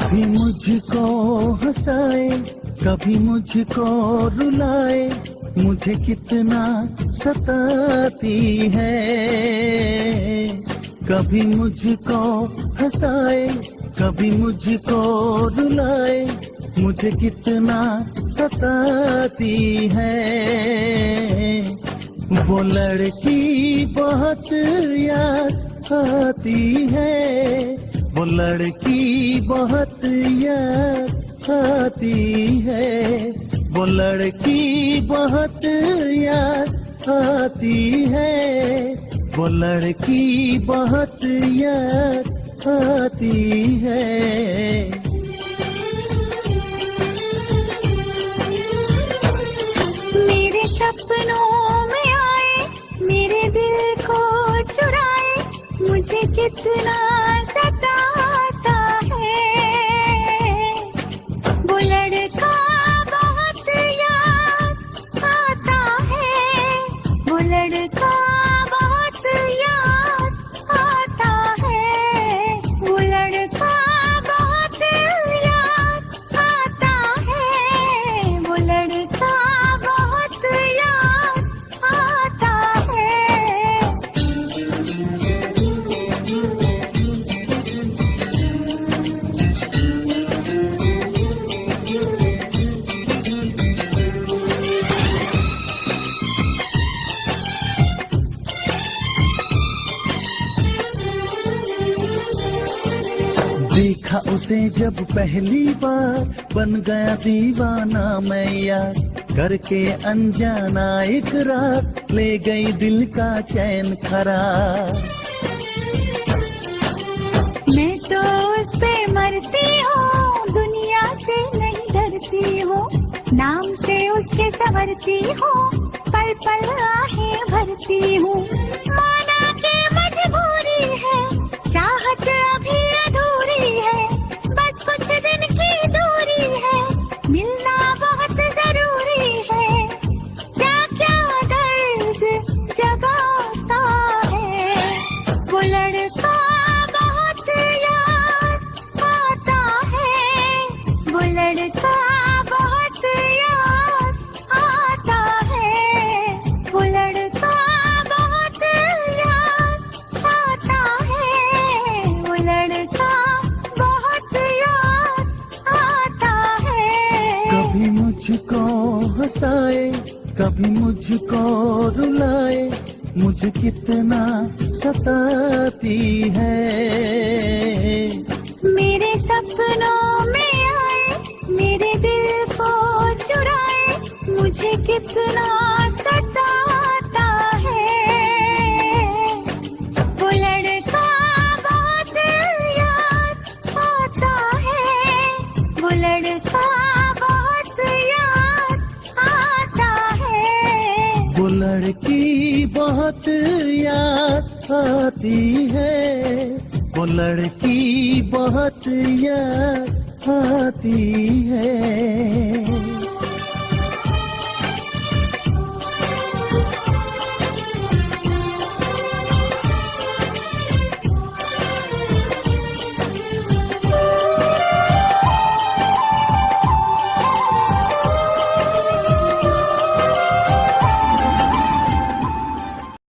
कभी मुझको हंसाए, कभी मुझको रुलाए, मुझे कितना सताती है। कभी मुझको हंसाए, कभी मुझको रुलाए, मुझे कितना सताती है। वो लड़की बहुत याद आती है, वो लड़की बहुत याद आती है, वो लड़की बहुत याद आती है, वो लड़की बहुत याद आती है। मेरे सपनों में आए, मेरे दिल को चुराए, मुझे कितना सताता है। वो लड़का बहुत याद आता है, वो लड़का बहुत याद आता है, वो लड़का बहुत याद आता है, वो लड़का बहुत याद आता है। देखा उसे जब पहली बार, बन गया दीवाना मैं यार, करके अनजाना इकरार, ले गई दिल का चैन करार। मैं तो उस पे मरती हूँ, दुनिया से नहीं डरती हूँ, नाम से उसके संवरती हूँ, पल पल आहें भरती हूँ। माना के मजबूरी है, चाहत अभी अधूरी है, बस कुछ दिन की दूरी है, मिलना बहुत जरूरी है। क्या क्या दर्द जगाता है, वो लड़का बहुत याद आता है, वो लड़का बहुत याद आता है, वो लड़का बहुत याद आता है, वो लड़का बहुत याद आता है। कभी मुझको हंसाए, कभी मुझको रुलाए, मुझे कितना सताती है। मेरे सपनों में आए, मेरे दिल को चुराए, मुझे कितना सताता है। वो लड़का बहुत याद आता है, वो लड़का बहुत याद आता है। वो लड़की बहुत याद आती है, वो लड़की बहुत याद आती है।